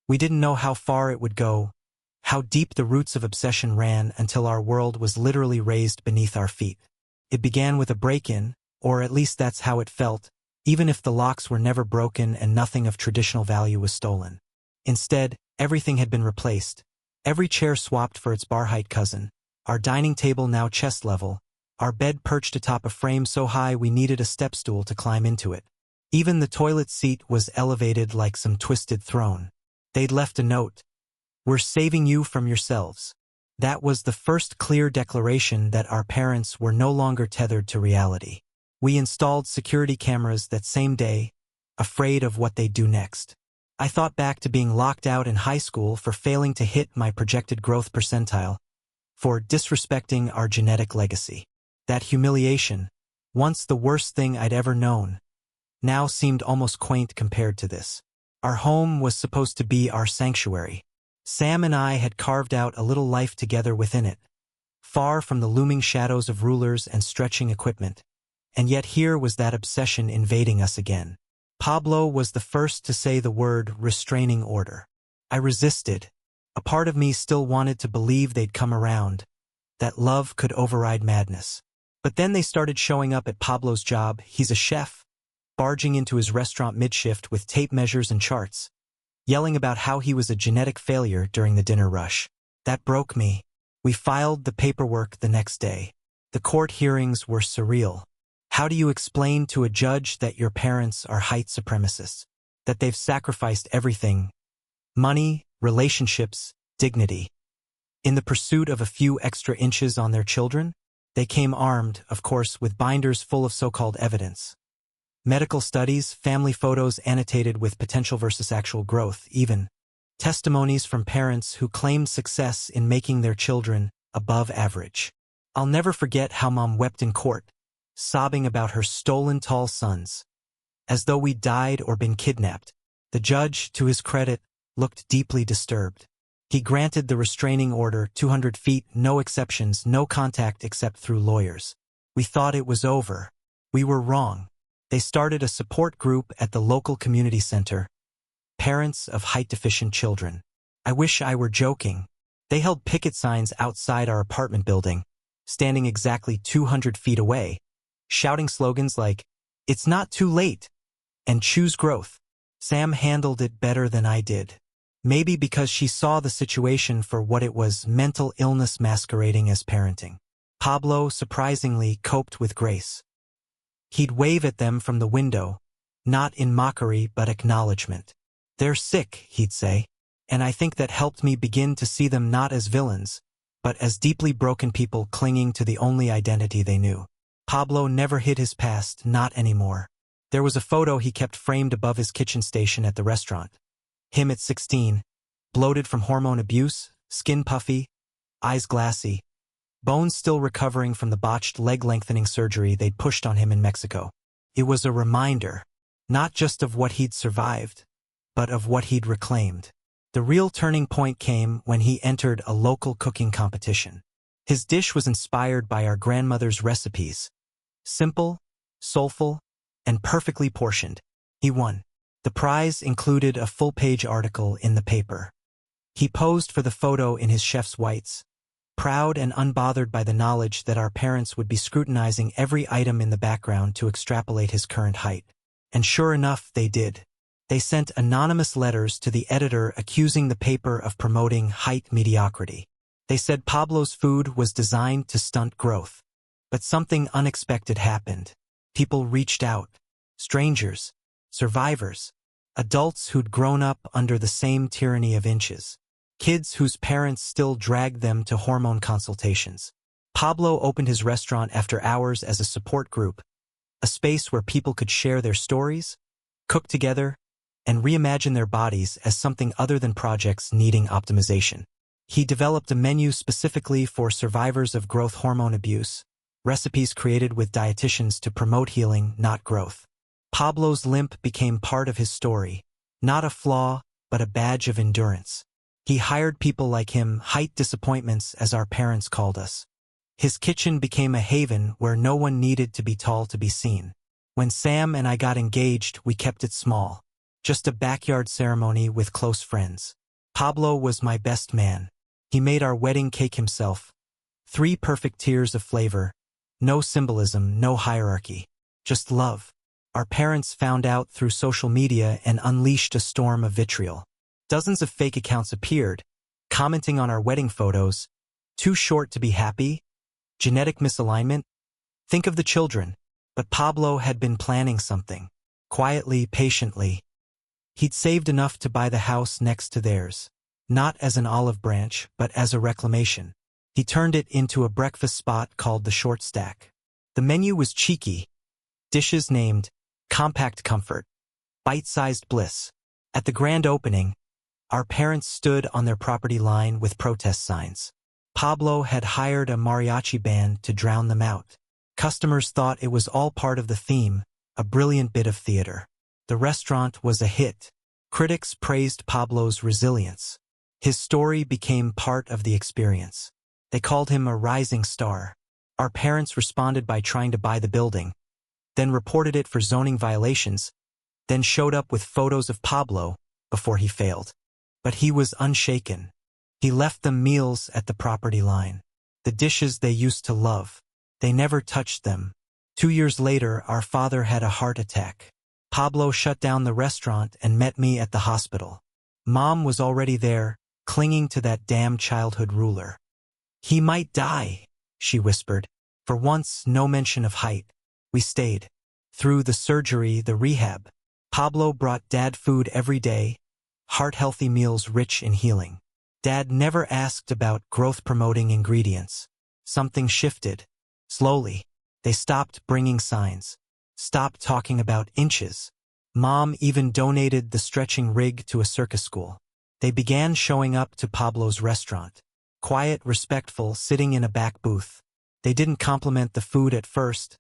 We didn't know how far it would go, how deep the roots of obsession ran until our world was literally raised beneath our feet. It began with a break-in, or at least that's how it felt, even if the locks were never broken and nothing of traditional value was stolen. Instead, everything had been replaced. Every chair swapped for its bar-height cousin, our dining table now chest level, our bed perched atop a frame so high we needed a step stool to climb into it. Even the toilet seat was elevated like some twisted throne. They'd left a note. "We're saving you from yourselves." That was the first clear declaration that our parents were no longer tethered to reality. We installed security cameras that same day, afraid of what they'd do next. I thought back to being locked out in high school for failing to hit my projected growth percentile, for disrespecting our genetic legacy. That humiliation, once the worst thing I'd ever known, now seemed almost quaint compared to this. Our home was supposed to be our sanctuary. Sam and I had carved out a little life together within it, far from the looming shadows of rulers and stretching equipment. And yet here was that obsession invading us again. Pablo was the first to say the word restraining order. I resisted. A part of me still wanted to believe they'd come around, that love could override madness. But then they started showing up at Pablo's job. He's a chef, barging into his restaurant mid-shift with tape measures and charts, yelling about how he was a genetic failure during the dinner rush. That broke me. We filed the paperwork the next day. The court hearings were surreal. How do you explain to a judge that your parents are height supremacists, that they've sacrificed everything, money, relationships, dignity, in the pursuit of a few extra inches on their children? They came armed, of course, with binders full of so-called evidence. Medical studies, family photos annotated with potential versus actual growth, even testimonies from parents who claimed success in making their children above average. I'll never forget how Mom wept in court, sobbing about her stolen tall sons, as though we'd died or been kidnapped. The judge, to his credit, looked deeply disturbed. He granted the restraining order, 200 feet, no exceptions, no contact except through lawyers. We thought it was over. We were wrong. They started a support group at the local community center, Parents of Height-Deficient Children. I wish I were joking. They held picket signs outside our apartment building, standing exactly 200 feet away, shouting slogans like, "It's not too late," and "Choose growth." Sam handled it better than I did. Maybe because she saw the situation for what it was, mental illness masquerading as parenting. Pablo, surprisingly, coped with grace. He'd wave at them from the window, not in mockery but acknowledgement. "They're sick," he'd say, and I think that helped me begin to see them not as villains, but as deeply broken people clinging to the only identity they knew. Pablo never hid his past, not anymore. There was a photo he kept framed above his kitchen station at the restaurant. Him at 16, bloated from hormone abuse, skin puffy, eyes glassy, bones still recovering from the botched leg-lengthening surgery they'd pushed on him in Mexico. It was a reminder, not just of what he'd survived, but of what he'd reclaimed. The real turning point came when he entered a local cooking competition. His dish was inspired by our grandmother's recipes. Simple, soulful, and perfectly portioned. He won. The prize included a full-page article in the paper. He posed for the photo in his chef's whites, proud and unbothered by the knowledge that our parents would be scrutinizing every item in the background to extrapolate his current height. And sure enough, they did. They sent anonymous letters to the editor accusing the paper of promoting height mediocrity. They said Pablo's food was designed to stunt growth. But something unexpected happened. People reached out. Strangers, survivors, adults who'd grown up under the same tyranny of inches. Kids whose parents still dragged them to hormone consultations. Pablo opened his restaurant after hours as a support group, a space where people could share their stories, cook together, and reimagine their bodies as something other than projects needing optimization. He developed a menu specifically for survivors of growth hormone abuse, recipes created with dietitians to promote healing, not growth. Pablo's limp became part of his story, not a flaw, but a badge of endurance. He hired people like him, height disappointments as our parents called us. His kitchen became a haven where no one needed to be tall to be seen. When Sam and I got engaged, we kept it small. Just a backyard ceremony with close friends. Pablo was my best man. He made our wedding cake himself. 3 perfect tiers of flavor. No symbolism, no hierarchy. Just love. Our parents found out through social media and unleashed a storm of vitriol. Dozens of fake accounts appeared, commenting on our wedding photos. Too short to be happy? Genetic misalignment? Think of the children. But Pablo had been planning something. Quietly, patiently. He'd saved enough to buy the house next to theirs. Not as an olive branch, but as a reclamation. He turned it into a breakfast spot called the Short Stack. The menu was cheeky. Dishes named Compact Comfort, Bite-Sized Bliss. At the grand opening, our parents stood on their property line with protest signs. Pablo had hired a mariachi band to drown them out. Customers thought it was all part of the theme, a brilliant bit of theater. The restaurant was a hit. Critics praised Pablo's resilience. His story became part of the experience. They called him a rising star. Our parents responded by trying to buy the building, then reported it for zoning violations, then showed up with photos of Pablo before he failed. But he was unshaken. He left them meals at the property line. The dishes they used to love. They never touched them. 2 years later, our father had a heart attack. Pablo shut down the restaurant and met me at the hospital. Mom was already there, clinging to that damn childhood ruler. "He might die," she whispered. For once, no mention of height. We stayed. Through the surgery, the rehab. Pablo brought Dad food every day, heart-healthy meals rich in healing. Dad never asked about growth-promoting ingredients. Something shifted. Slowly. They stopped bringing signs. Stopped talking about inches. Mom even donated the stretching rig to a circus school. They began showing up to Pablo's restaurant. Quiet, respectful, sitting in a back booth. They didn't compliment the food at first,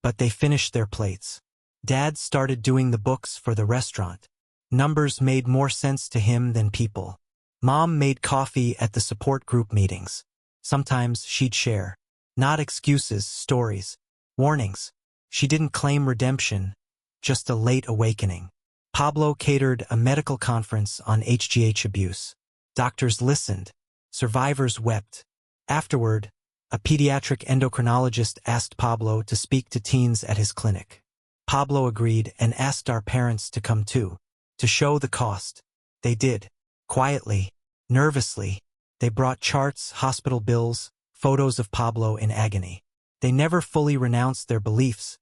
but they finished their plates. Dad started doing the books for the restaurant. Numbers made more sense to him than people. Mom made coffee at the support group meetings. Sometimes she'd share. Not excuses, stories. Warnings. She didn't claim redemption, just a late awakening. Pablo catered a medical conference on HGH abuse. Doctors listened. Survivors wept. Afterward, a pediatric endocrinologist asked Pablo to speak to teens at his clinic. Pablo agreed and asked our parents to come too, to show the cost. They did. Quietly, nervously. They brought charts, hospital bills, photos of Pablo in agony. They never fully renounced their beliefs,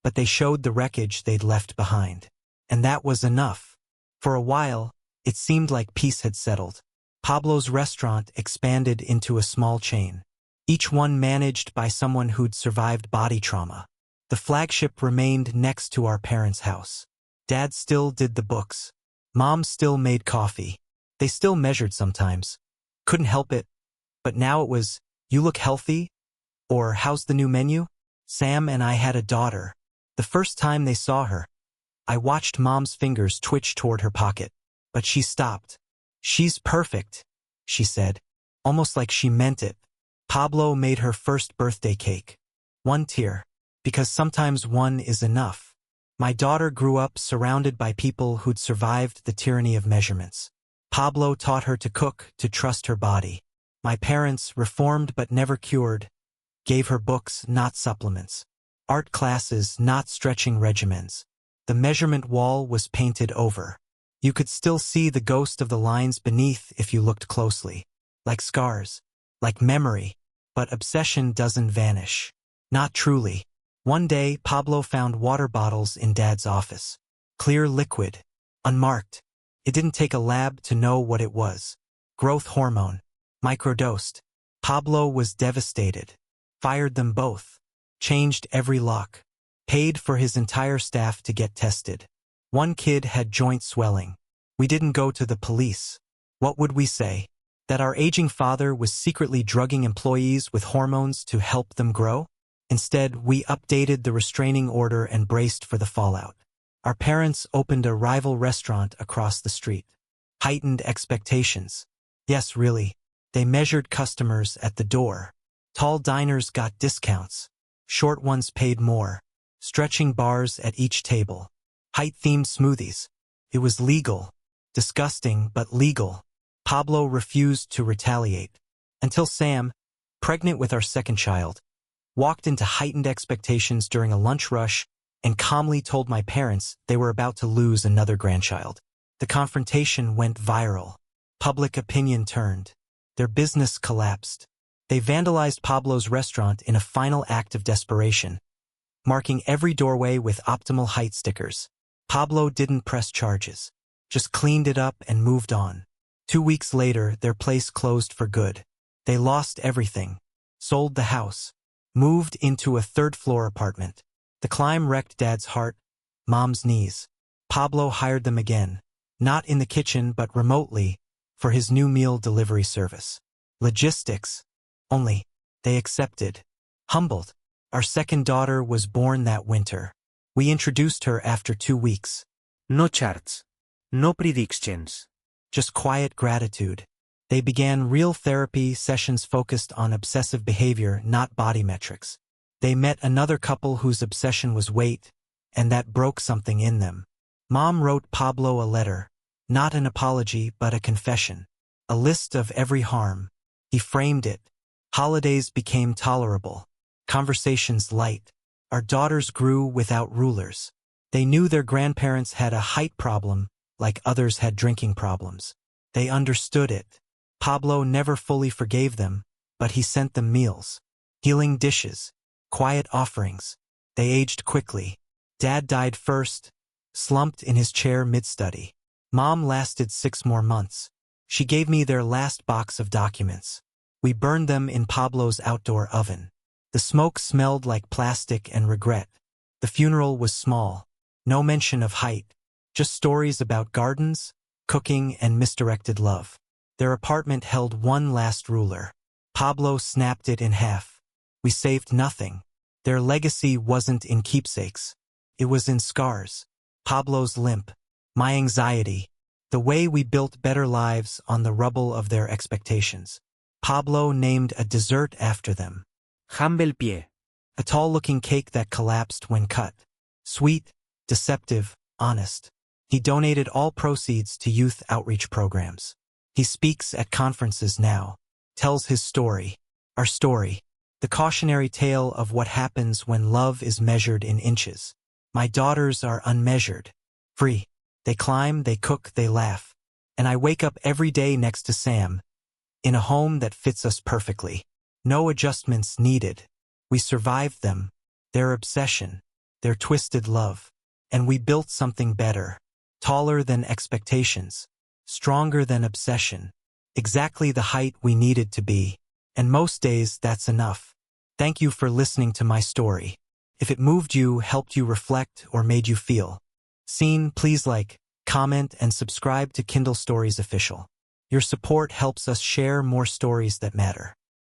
but they showed the wreckage they'd left behind. And that was enough. For a while, it seemed like peace had settled. Pablo's restaurant expanded into a small chain, each one managed by someone who'd survived body trauma. The flagship remained next to our parents' house. Dad still did the books. Mom still made coffee. They still measured sometimes. Couldn't help it. But now it was, "You look healthy?" Or, "How's the new menu?" Sam and I had a daughter. The first time they saw her, I watched Mom's fingers twitch toward her pocket. But she stopped. "She's perfect," she said, almost like she meant it. Pablo made her first birthday cake. 1 tier. Because sometimes one is enough. My daughter grew up surrounded by people who'd survived the tyranny of measurements. Pablo taught her to cook, to trust her body. My parents, reformed but never cured, gave her books, not supplements. Art classes, not stretching regimens. The measurement wall was painted over. You could still see the ghost of the lines beneath if you looked closely. Like scars. Like memory. But obsession doesn't vanish. Not truly. One day, Pablo found water bottles in Dad's office. Clear liquid. Unmarked. It didn't take a lab to know what it was. Growth hormone. Microdosed. Pablo was devastated. Fired them both. Changed every lock. Paid for his entire staff to get tested. One kid had joint swelling. We didn't go to the police. What would we say? That our aging father was secretly drugging employees with hormones to help them grow? Instead, we updated the restraining order and braced for the fallout. Our parents opened a rival restaurant across the street. Heightened expectations. Yes, really. They measured customers at the door. Tall diners got discounts. Short ones paid more. Stretching bars at each table. Height-themed smoothies. It was legal. Disgusting, but legal. Pablo refused to retaliate. Until Sam, pregnant with our second child, walked into heightened expectations during a lunch rush and calmly told my parents they were about to lose another grandchild. The confrontation went viral. Public opinion turned. Their business collapsed. They vandalized Pablo's restaurant in a final act of desperation, marking every doorway with optimal height stickers. Pablo didn't press charges, just cleaned it up and moved on. 2 weeks later, their place closed for good. They lost everything, sold the house, moved into a third-floor apartment. The climb wrecked Dad's heart, Mom's knees. Pablo hired them again, not in the kitchen but remotely, for his new meal delivery service. Logistics. Only. They accepted. Humbled. Our second daughter was born that winter. We introduced her after 2 weeks. No charts. No predictions. Just quiet gratitude. They began real therapy sessions focused on obsessive behavior, not body metrics. They met another couple whose obsession was weight, and that broke something in them. Mom wrote Pablo a letter, not an apology but a confession. A list of every harm. He framed it. Holidays became tolerable. Conversations light. Our daughters grew without rulers. They knew their grandparents had a height problem, like others had drinking problems. They understood it. Pablo never fully forgave them, but he sent them meals, healing dishes, quiet offerings. They aged quickly. Dad died first, slumped in his chair mid-study. Mom lasted 6 more months. She gave me their last box of documents. We burned them in Pablo's outdoor oven. The smoke smelled like plastic and regret. The funeral was small. No mention of height. Just stories about gardens, cooking, and misdirected love. Their apartment held one last ruler. Pablo snapped it in half. We saved nothing. Their legacy wasn't in keepsakes. It was in scars. Pablo's limp. My anxiety. The way we built better lives on the rubble of their expectations. Pablo named a dessert after them. Humble pie. A tall-looking cake that collapsed when cut. Sweet, deceptive, honest. He donated all proceeds to youth outreach programs. He speaks at conferences now. Tells his story. Our story. The cautionary tale of what happens when love is measured in inches. My daughters are unmeasured. Free. They climb, they cook, they laugh. And I wake up every day next to Sam, in a home that fits us perfectly. No adjustments needed. We survived them, their obsession, their twisted love. And we built something better, taller than expectations, stronger than obsession, exactly the height we needed to be. And most days that's enough. Thank you for listening to my story. If it moved you, helped you reflect, or made you feel seen, please like, comment, and subscribe to Kindle Stories Official. Your support helps us share more stories that matter.